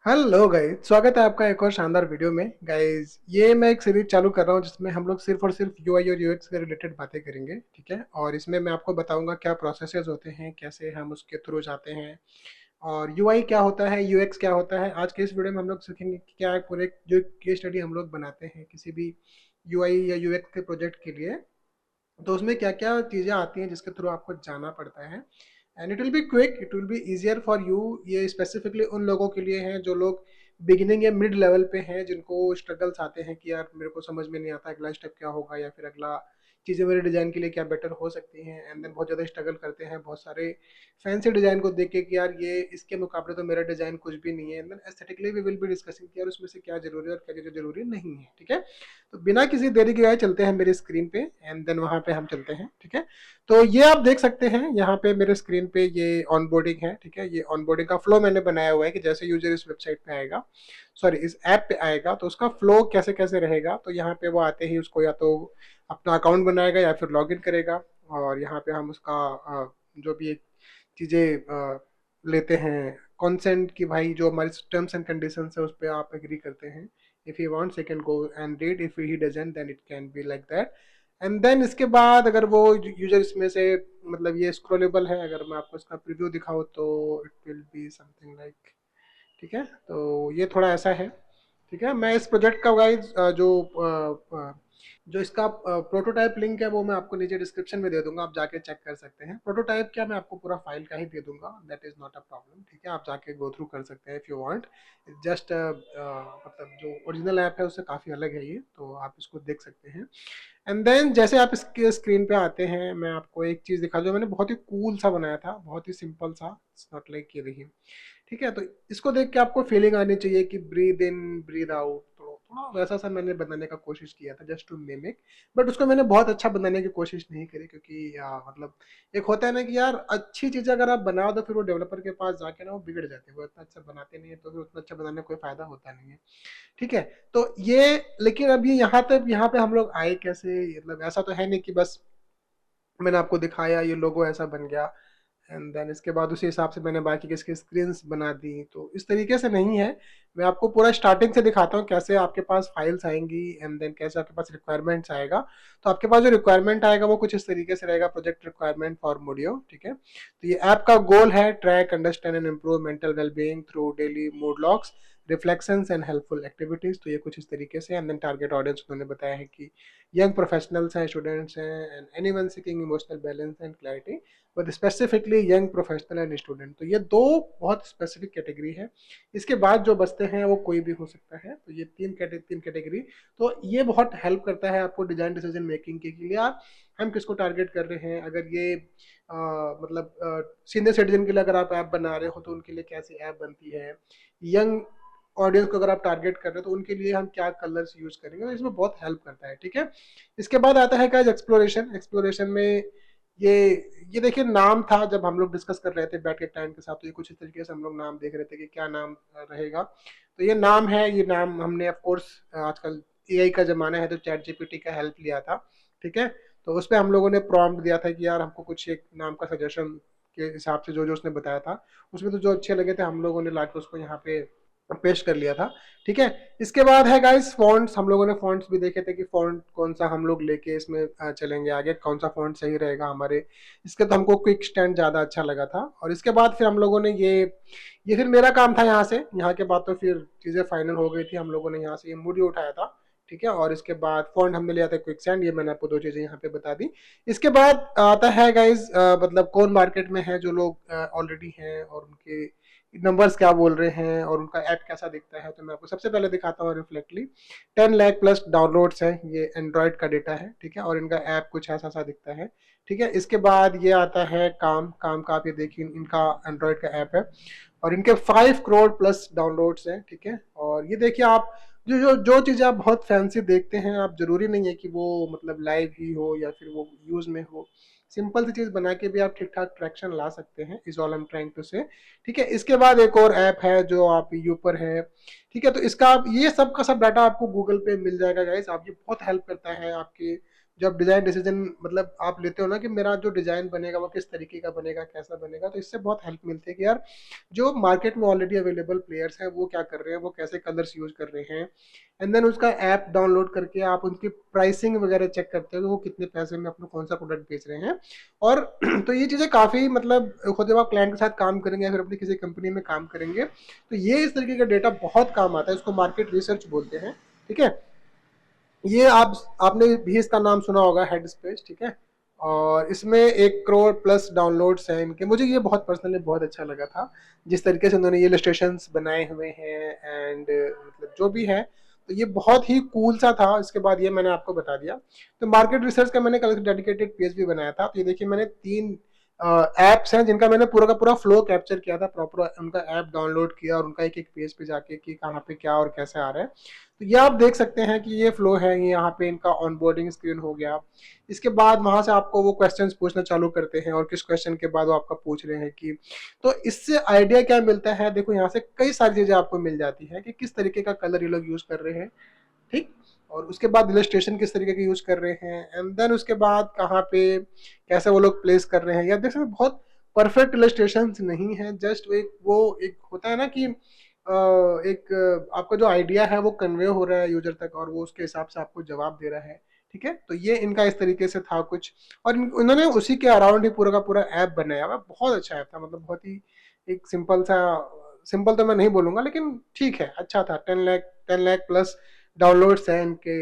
Hello guys, स्वागत है आपका एक और शानदार वीडियो में। गाइस, ये मैं एक सीरीज चालू कर रहा हूँ जिसमें हम लोग सिर्फ और सिर्फ यूआई और यूएक्स से रिलेटेड बातें करेंगे, ठीक है। और इसमें मैं आपको बताऊंगा क्या प्रोसेसेस होते हैं, कैसे हम उसके थ्रू जाते हैं, और यूआई क्या होता है, यूएक्स क्या होता है। आज के इस वीडियो में हम लोग सीखेंगे कि क्या है पूरे जो केस स्टडी हम लोग बनाते हैं किसी भी यूआई या यूएक्स के प्रोजेक्ट के लिए, तो उसमें क्या क्या चीज़ें आती हैं जिसके थ्रू आपको जाना पड़ता है। And it will be quick, it will be easier for you. ये स्पेसिफिकली उन लोगों के लिए हैं जो लोग बिगिनिंग या मिड लेवल पे हैं, जिनको स्ट्रगल्स आते हैं कि यार मेरे को समझ में नहीं आता अगला स्टेप क्या होगा, या फिर अगला चीज़ें मेरे डिज़ाइन के लिए क्या बेटर हो सकती हैं। एंड देन बहुत ज़्यादा स्ट्रगल करते हैं बहुत सारे फैंसी डिज़ाइन को देख के कि यार ये इसके मुकाबले तो मेरा डिज़ाइन कुछ भी नहीं है। And then aesthetically we will be discussing कि यार उसमें से क्या जरूरी है और क्या चीज़ें जरूरी नहीं है, ठीक है। तो बिना किसी देरी के आए चलते हैं मेरी स्क्रीन पे, एंड देन वहाँ पे हम चलते हैं, ठीक है। तो ये आप देख सकते हैं यहाँ पे मेरे स्क्रीन पे ये ऑनबोर्डिंग है, ठीक है। ये ऑनबोर्डिंग का फ्लो मैंने बनाया हुआ है कि जैसे यूजर इस वेबसाइट पे आएगा, सॉरी इस ऐप पे आएगा, तो उसका फ्लो कैसे कैसे रहेगा। तो यहाँ पे वो आते ही उसको या तो अपना अकाउंट बनाएगा या फिर लॉगिन करेगा, और यहाँ पे हम उसका जो भी चीज़ें लेते हैं कंसेंट की, भाई जो हमारी टर्म्स एंड कंडीशंस है उस पर आप एग्री करते हैं। If he wants he can go and read, if he doesn't then it can be like that. And then इसके बाद अगर वो यूजर इसमें से, मतलब ये स्क्रॉलेबल है, अगर मैं आपको इसका प्रीव्यू दिखाऊँ तो it will be something like, ठीक है। तो ये थोड़ा ऐसा है, ठीक है। मैं इस प्रोजेक्ट का गाइस जो इसका प्रोटोटाइप लिंक है वो मैं आपको नीचे डिस्क्रिप्शन में दे दूंगा, आप जाके चेक कर सकते हैं। प्रोटोटाइप क्या, मैं आपको पूरा फाइल का ही दे दूंगा, that is not a problem, ठीक है। आप जाके गो थ्रू कर सकते हैं इफ यू वांट। जस्ट मतलब जो ओरिजिनल ऐप है उससे काफ़ी अलग है ये, तो आप इसको देख सकते हैं। एंड देन जैसे आप इसके स्क्रीन पे आते हैं, मैं आपको एक चीज़ दिखा जो मैंने बहुत ही कूल सा बनाया था, बहुत ही सिंपल सा। इट्स नॉट लाइक ये देखिए, ठीक है। तो इसको देख के आपको फीलिंग आनी चाहिए कि ब्रीद इन ब्रीद आउट, तो थोड़ा वैसा सा मैंने बनाने का कोशिश किया था, जस्ट टू मिमिक। बट उसको मैंने बहुत अच्छा बनाने की कोशिश नहीं करी, क्योंकि मतलब एक होता है ना कि यार अच्छी चीज़ अगर आप बनाओ तो फिर वो डेवलपर के पास जाके ना वो बिगड़ जाते हैं, वो इतना अच्छा बनाते नहीं है, तो फिर उतना अच्छा बनाने का कोई फायदा होता नहीं है, ठीक है। तो ये, लेकिन अब ये यहाँ तक, यहाँ पे हम लोग आए कैसे, मतलब ऐसा तो है नहीं कि बस मैंने आपको दिखाया ये लोगो ऐसा बन गया एंड देन इसके बाद उसी हिसाब से मैंने बाकी की इसकी स्क्रीन्स बना दी। तो इस तरीके से नहीं है। मैं आपको पूरा स्टार्टिंग से दिखाता हूँ कैसे आपके पास फाइल्स आएंगी एंड देन कैसे आपके पास रिक्वायरमेंट्स आएगा। तो आपके पास जो रिक्वायरमेंट आएगा वो कुछ इस तरीके से रहेगा, प्रोजेक्ट रिक्वायरमेंट फॉर मोडियो, ठीक है। तो ये ऐप का गोल है track, understand and improve mental wellbeing through daily mood logs, reflections and helpful activities. तो ये कुछ इस तरीके से। एंड देन टारगेट ऑडियंस उन्होंने बताया है कि यंग प्रोफेशनल्स हैं, स्टूडेंट्स हैं, and anyone seeking emotional balance and clarity with specifically young professional and student. तो ये दो बहुत स्पेसिफिक कैटेगरी है। इसके बाद जो बचते हैं वो कोई भी हो सकता है। तो ये तीन कैटेगरी। तो ये बहुत हेल्प करता है आपको डिजाइन डिसीजन मेकिंग के लिए, यार हम किसको टारगेट कर रहे हैं। अगर ये मतलब सीनियर सिटीजन के लिए अगर आप ऐप बना रहे हो तो उनके लिए कैसी ऐप बनती है। यंग ऑडियंस को अगर आप टारगेट कर रहे हो तो उनके लिए हम क्या कलर्स यूज करेंगे, तो इसमें बहुत हेल्प करता है, ठीक है। इसके बाद आता है क्या, एक्सप्लोरेशन। एक्सप्लोरेशन में ये ये देखिए नाम था जब हम लोग डिस्कस कर रहे थे बैठ के क्लाइंट के साथ, तो ये कुछ इस तरीके से हम लोग नाम देख रहे थे कि क्या नाम रहेगा। तो ये नाम है, ये नाम हमने ऑफ कोर्स आजकल एआई का जमाना है तो चैट जीपीटी का हेल्प लिया था, ठीक है। तो उस पर हम लोगों ने प्रॉम्प्ट दिया था कि यार हमको कुछ एक नाम का सजेशन के हिसाब से जो जो उसने बताया था, उसमें तो जो अच्छे लगे थे हम लोगों ने लाके उसको यहाँ पे पेश कर लिया था, ठीक है। इसके बाद है गाइस फॉन्ट्स। हम लोगों ने फॉन्ट्स भी देखे थे कि फॉन्ट कौन सा हम लोग लेके इसमें चलेंगे आगे, कौन सा फॉन्ट सही रहेगा हमारे इसके। तो हमको क्विक स्टैंड ज़्यादा अच्छा लगा था। और इसके बाद फिर हम लोगों ने ये फिर मेरा काम था यहाँ से, यहाँ के बाद तो फिर चीज़ें फाइनल हो गई थी। हम लोगों ने यहाँ से ये मूडी उठाया था, ठीक है। और इसके बाद फॉन्ट हमने लिया था क्विक स्टैंड, ये मैंने आपको दो चीज़ें यहाँ पे बता दी। इसके बाद आता है गाइज मतलब कौन मार्केट में है, जो लोग ऑलरेडी हैं और उनके नंबर्स क्या बोल रहे हैं और उनका ऐप कैसा दिखता है। तो मैं आपको सबसे पहले दिखाता हूँ रिफ्लेक्टली। 10 लाख प्लस डाउनलोड्स है, ये एंड्रॉयड का डेटा है, ठीक है। और इनका ऐप कुछ ऐसा सा दिखता है, ठीक है। इसके बाद ये आता है काम काम का, आप ये देखिए इनका एंड्रॉयड का ऐप है और इनके 5 करोड़ प्लस डाउनलोड्स हैं, ठीक है। और ये देखिए आप जो जो जो चीज़ें आप बहुत फैंसी देखते हैं, आप जरूरी नहीं है कि वो मतलब लाइव ही हो या फिर वो यूज में हो। सिंपल सी चीज बना के भी आप ठीक ठाक ट्रैक्शन ला सकते हैं, is all I am trying to say, ठीक है। इसके बाद एक और ऐप है जो आप यूपर है, ठीक है। तो इसका आप ये सब का सब डाटा आपको गूगल पे मिल जाएगा गाइस। आप ये बहुत हेल्प करता है आपके जो आप डिज़ाइन डिसीजन मतलब आप लेते हो ना कि मेरा जो डिज़ाइन बनेगा वो किस तरीके का बनेगा, कैसा बनेगा, तो इससे बहुत हेल्प मिलती है कि यार जो मार्केट में ऑलरेडी अवेलेबल प्लेयर्स हैं वो क्या कर रहे हैं, वो कैसे कलर्स यूज़ कर रहे हैं। एंड देन उसका ऐप डाउनलोड करके आप उनकी प्राइसिंग वगैरह चेक करते हो कि वो कितने पैसे में अपना कौन सा प्रोडक्ट बेच रहे हैं। और तो ये चीज़ें काफ़ी मतलब खुद जब आप क्लाइंट के साथ काम करेंगे या फिर अपनी किसी कंपनी में काम करेंगे तो ये इस तरीके का डेटा बहुत काम आता है, इसको मार्केट रिसर्च बोलते हैं। ठीक है, ये आपने भी इसका नाम सुना होगा, हेड स्पेस। ठीक है, और इसमें 1 करोड़ प्लस डाउनलोड्स हैं इनके। मुझे ये बहुत पर्सनली बहुत अच्छा लगा था जिस तरीके से उन्होंने ये इलस्ट्रेशंस बनाए हुए हैं एंड मतलब जो भी है, तो ये बहुत ही कूल सा था। इसके बाद ये मैंने आपको बता दिया। तो मार्केट रिसर्च का मैंने कल डेडिकेटेड पेज भी बनाया था। तो ये देखिए मैंने 3 ऐप्स हैं जिनका मैंने पूरा का पूरा फ्लो कैप्चर किया था, प्रॉपर उनका ऐप डाउनलोड किया और उनका एक एक पेज पे जाके कि कहाँ पे क्या और कैसे आ रहा है। तो ये आप देख सकते हैं कि ये फ्लो है, ये यहाँ पे इनका ऑनबोर्डिंग स्क्रीन हो गया। इसके बाद वहां से आपको वो क्वेश्चंस पूछना चालू करते हैं और किस क्वेश्चन के बाद वो आपका पूछ रहे हैं कि, तो इससे आइडिया क्या मिलता है, देखो यहाँ से कई सारी चीजें आपको मिल जाती है कि किस तरीके का कलर ये लोग यूज कर रहे हैं। ठीक, और उसके बाद इलस्ट्रेशन किस तरीके के यूज कर रहे हैं एंड देन उसके बाद कहाँ पे कैसे वो लोग प्लेस कर रहे हैं। या देख सकते बहुत परफेक्ट इलस्ट्रेशन नहीं है, जस्ट एक होता है ना कि एक आपका जो आइडिया है वो कन्वे हो रहा है यूजर तक और वो उसके हिसाब से आपको जवाब दे रहा है। ठीक है, तो ये इनका इस तरीके से था कुछ। और इन्होंने उसी के अराउंड ही पूरा का पूरा ऐप बनाया हुआ, बहुत अच्छा ऐप था। मतलब बहुत ही एक सिंपल सा, सिंपल तो मैं नहीं बोलूंगा लेकिन ठीक है, अच्छा था। 10 लाख प्लस डाउनलोड्स हैं इनके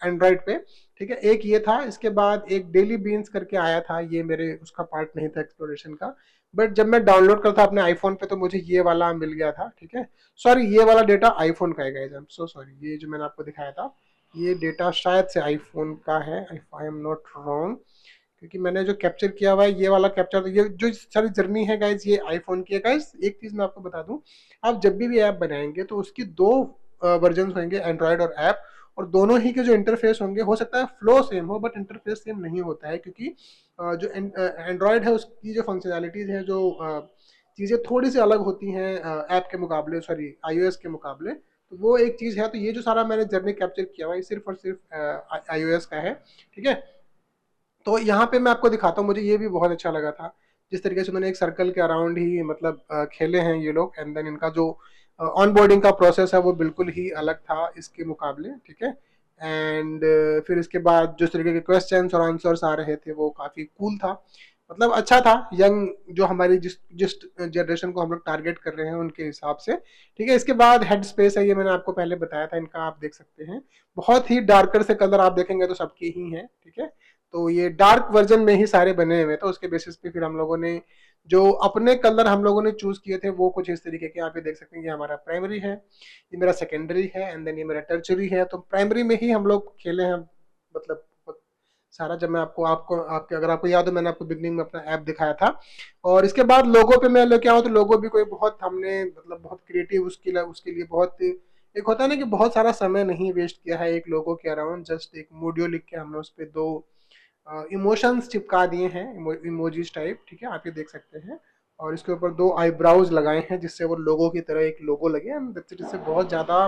एंड्रॉइड पे। ठीक है, एक ये था। इसके बाद एक डेली बीन्स करके आया था, ये मेरे उसका पार्ट नहीं था एक्सप्लोरेशन का, बट जब मैं डाउनलोड करता अपने आईफोन पे तो मुझे ये वाला मिल गया था। ठीक है, सॉरी ये वाला डेटा आईफोन का है guys, I am so sorry. ये जो मैंने आपको दिखाया था ये डेटा शायद से आईफोन का है, if I am not wrong, क्योंकि मैंने जो कैप्चर किया हुआ है ये वाला कैप्चर, तो ये जो सारी जर्नी है गाइस ये आईफोन की है। गाइस एक चीज मैं आपको बता दूं, आप जब भी ऐप बनाएंगे तो उसकी 2 वर्जन होंगे, एंड्रॉयड और ऐप, और दोनों ही के जो इंटरफेस होंगे, हो सकता है फ्लो सेम हो बट इंटरफेस सेम नहीं होता है, क्योंकि जो एंड्रॉयड है उसकी जो फंक्शनैलिटीज हैं, जो चीज़ें थोड़ी सी अलग होती हैं ऐप के मुकाबले, सॉरी आईओएस के मुकाबले। तो वो एक चीज़ है। तो ये जो सारा मैंने जर्नी कैप्चर किया हुआ है सिर्फ और सिर्फ आईओएस का है। ठीक है, तो यहाँ पे मैं आपको दिखाता हूँ, मुझे ये भी बहुत अच्छा लगा था जिस तरीके से उन्होंने एक सर्कल के अराउंड ही मतलब खेले हैं ये लोग। एंड देन इनका जो ऑन बोर्डिंग का प्रोसेस है वो बिल्कुल ही अलग था इसके मुकाबले। ठीक है, एंड फिर इसके बाद जिस तरीके के क्वेश्चंस और आंसर्स आ रहे थे वो काफ़ी कूल था, मतलब अच्छा था। यंग जो हमारी जिस जिस जनरेशन को हम लोग टारगेट कर रहे हैं उनके हिसाब से। ठीक है, इसके बाद हेड स्पेस है, ये मैंने आपको पहले बताया था, इनका आप देख सकते हैं बहुत ही डार्कर से कलर आप देखेंगे तो सबके ही हैं। ठीक है, तो ये डार्क वर्जन में ही सारे बने हुए, तो उसके बेसिस पे फिर हम लोगों ने जो अपने कलर हम लोगों ने चूज किए थे वो कुछ इस तरीके के यहाँ पे देख सकते हैं। ये हमारा प्राइमरी है, ये मेरा सेकेंडरी है एंड देन ये मेरा टर्चरी है। तो प्राइमरी में ही हम लोग खेले हैं मतलब सारा। जब मैं आपको आपको आपके अगर आपको याद हो मैंने आपको बिगनिंग में अपना ऐप दिखाया था। और इसके बाद लोगो पे मैं लेके आऊँ तो लोगो भी कोई बहुत हमने मतलब बहुत क्रिएटिव उसके लिए बहुत एक होता है ना कि बहुत सारा समय नहीं वेस्ट किया है एक लोगो के अराउंड। जस्ट एक मोडियो लिख के हमने उस पर 2 इमोशंस चिपका दिए हैं, इमोजीज टाइप। ठीक है, आप ये देख सकते हैं। और इसके ऊपर 2 आईब्राउज लगाए हैं जिससे वो लोगो की तरह एक लोगो लगे। जिससे बहुत ज़्यादा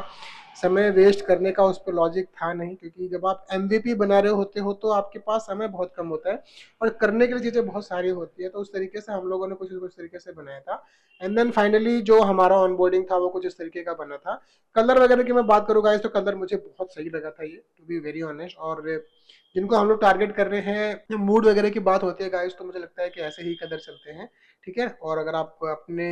समय वेस्ट करने का उस पर लॉजिक था नहीं, क्योंकि जब आप एमवीपी बना रहे होते हो तो आपके पास समय बहुत कम होता है और करने के लिए चीज़ें बहुत सारी होती है। तो उस तरीके से हम लोगों ने कुछ तरीके से बनाया था। एंड देन फाइनली जो हमारा ऑनबोर्डिंग था वो कुछ इस तरीके का बना था। कलर वगैरह की मैं बात करूँ गाइस तो कलर मुझे बहुत सही लगा था ये, टू बी वेरी ऑनेस्ट। और जिनको हम लोग टारगेट कर रहे हैं, मूड वगैरह की बात होती है गाइस तो मुझे लगता है कि ऐसे ही कलर चलते हैं। ठीक है, और अगर आप अपने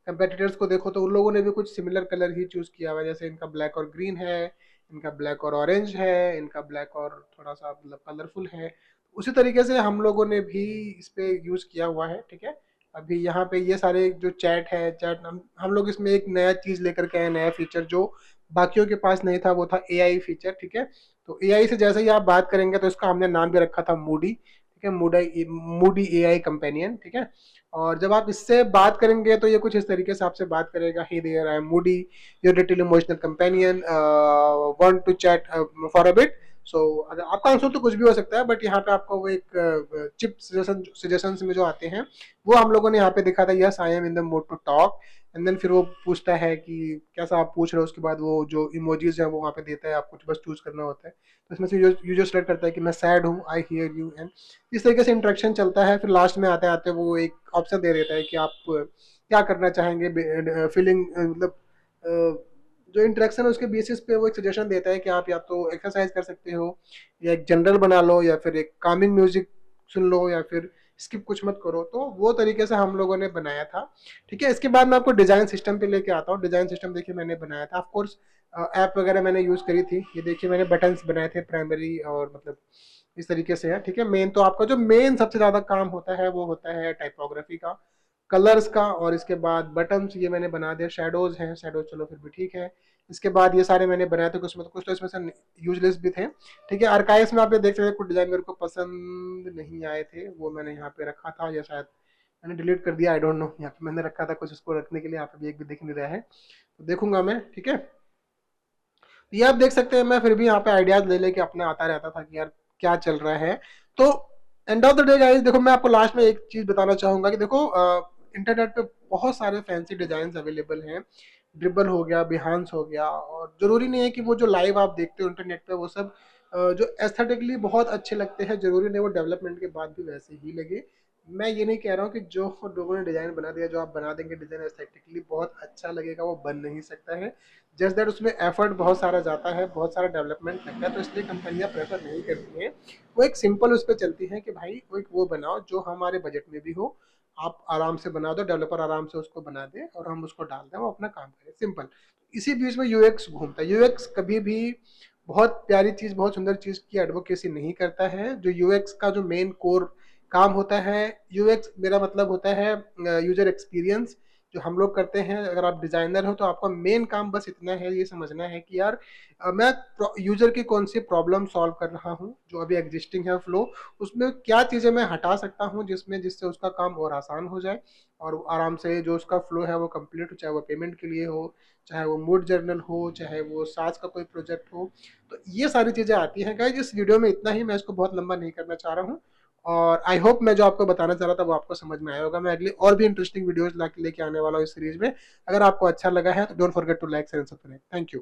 कंपेटिटर्स को देखो तो उन लोगों ने भी कुछ सिमिलर कलर ही चूज किया हुआ है। जैसे इनका ब्लैक और ग्रीन है, इनका ब्लैक और ऑरेंज है, इनका ब्लैक और थोड़ा सा मतलब कलरफुल है। उसी तरीके से हम लोगों ने भी इस पे यूज किया हुआ है। ठीक है, अभी यहाँ पे ये सारे जो चैट है, चैट हम लोग इसमें एक नया चीज लेकर के आए, नया फीचर जो बाकियों के पास नहीं था, वो था एआई फीचर। ठीक है, तो एआई से जैसे ही आप बात करेंगे तो इसका हमने नाम भी रखा था मूडी। ठीक है, मूडी एआई कंपेनियन। ठीक है, और जब आप इससे बात करेंगे तो ये कुछ इस तरीके से आपसे बात करेगा, hey there I am Moody, your little emotional companion, want to chat for a bit. So अगर आपका आंसर तो कुछ भी हो सकता है, बट यहाँ पे आपको वो एक चिप सजेशन में जो आते हैं वो हम लोगों ने यहाँ पे देखा था, yes I am in the mode to talk, and then फिर वो पूछता है कि कैसा आप पूछ रहे हो, उसके बाद वो जो इमोजीज है वो वहाँ पे देता है, आपको बस चूज करना होता है। तो इसमें से यूजर सेलेक्ट करता है कि मैं सैड हूँ, आई हियर यू, एंड इस तरीके से इंटरेक्शन चलता है। फिर लास्ट में आते आते वो एक ऑप्शन दे देता है कि आप क्या करना चाहेंगे, फीलिंग मतलब जो इंटरेक्शन है उसके बेसिस पे वो एक सजेशन देता है कि आप या तो एक्सरसाइज कर सकते हो, या एक जनरल बना लो, या फिर एक कामिंग म्यूजिक सुन लो, या फिर स्किप कुछ मत करो। तो वो तरीके से हम लोगों ने बनाया था। ठीक है, इसके बाद मैं आपको डिजाइन सिस्टम पे लेके आता हूँ। डिजाइन सिस्टम देखिए मैंने बनाया था, ऑफकोर्स ऐप वगैरह मैंने यूज करी थी। ये देखिए मैंने बटन्स बनाए थे प्राइमरी, और मतलब इस तरीके से है। ठीक है, मेन तो आपका जो मेन सबसे ज्यादा काम होता है वो होता है टाइपोग्राफी का, कलर्स का, और इसके बाद बटन्स ये मैंने बना दिया। शेडोज हैं, शेडोज चलो फिर भी ठीक है। इसके बाद ये सारे मैंने बनाए थे, कुछ तो इसमें से यूजलेस भी थे। ठीक है, आर्काइव्स में आप ये देख सकते हैं कुछ डिजाइन मेरे को पसंद नहीं आए थे, वो मैंने यहाँ पे रखा था, या शायद मैंने डिलीट कर दिया, आई डोंट नो। यहाँ पे मैंने रखा था कुछ उसको रखने के लिए, यहाँ पे भी एक भी दिख नहीं रहा है, तो देखूंगा मैं। ठीक है, तो ये आप देख सकते हैं, मैं फिर भी यहाँ पे आइडियाज ले लेके अपना आता रहता था कि यार क्या चल रहा है। तो end of the day guys, देखो मैं आपको लास्ट में एक चीज बताना चाहूंगा कि देखो इंटरनेट पे बहुत सारे फैंसी डिजाइन अवेलेबल हैं। ड्रिबल हो गया, बिहांस हो गया, और जरूरी नहीं है कि वो जो लाइव आप देखते हो इंटरनेट पे वो सब जो एस्थेटिकली बहुत अच्छे लगते हैं, जरूरी नहीं वो डेवलपमेंट के बाद भी वैसे ही लगे। मैं ये नहीं कह रहा हूँ कि जो लोगों ने डिजाइन बना दिया, जो आप बना देंगे डिजाइन एस्थेटिकली बहुत अच्छा लगेगा, वो बन नहीं सकता है। जस्ट दैट उसमें एफर्ट बहुत सारा जाता है, बहुत सारा डेवलपमेंट लगता है, तो इसलिए कंपनियां प्रेफर नहीं करती हैं। वो एक सिंपल उस पर चलती हैं कि भाई वो एक वो बनाओ जो हमारे बजट में भी हो, आप आराम से बना दो, डेवलपर आराम से उसको बना दे और हम उसको डाल दें, वो अपना काम करें, सिंपल। इसी बीच में यूएक्स घूमता है। यूएक्स कभी भी बहुत प्यारी चीज, बहुत सुंदर चीज की एडवोकेसी नहीं करता है। जो यूएक्स का जो मेन कोर काम होता है, यूएक्स मेरा मतलब होता है यूजर एक्सपीरियंस, जो हम लोग करते हैं। अगर आप डिजाइनर हो तो आपका मेन काम बस इतना है, ये समझना है कि यार मैं यूजर की कौन सी प्रॉब्लम सॉल्व कर रहा हूँ, जो अभी एग्जिस्टिंग है फ्लो, उसमें क्या चीजें मैं हटा सकता हूँ जिससे उसका काम और आसान हो जाए, और आराम से जो उसका फ्लो है वो कंप्लीट हो, चाहे वो पेमेंट के लिए हो, चाहे वो मूड जर्नल हो, चाहे वो सास का कोई प्रोजेक्ट हो। तो ये सारी चीजें आती हैं गाइस। इस वीडियो में इतना ही, मैं इसको बहुत लंबा नहीं करना चाह रहा हूँ, और आई होप मैं जो आपको बताना चाह रहा था वो आपको समझ में आया होगा। मैं अगली और भी इंटरेस्टिंग वीडियोस लेके आने वाला हूँ इस सीरीज में। अगर आपको अच्छा लगा है तो don't forget to like, share and subscribe. Thank you.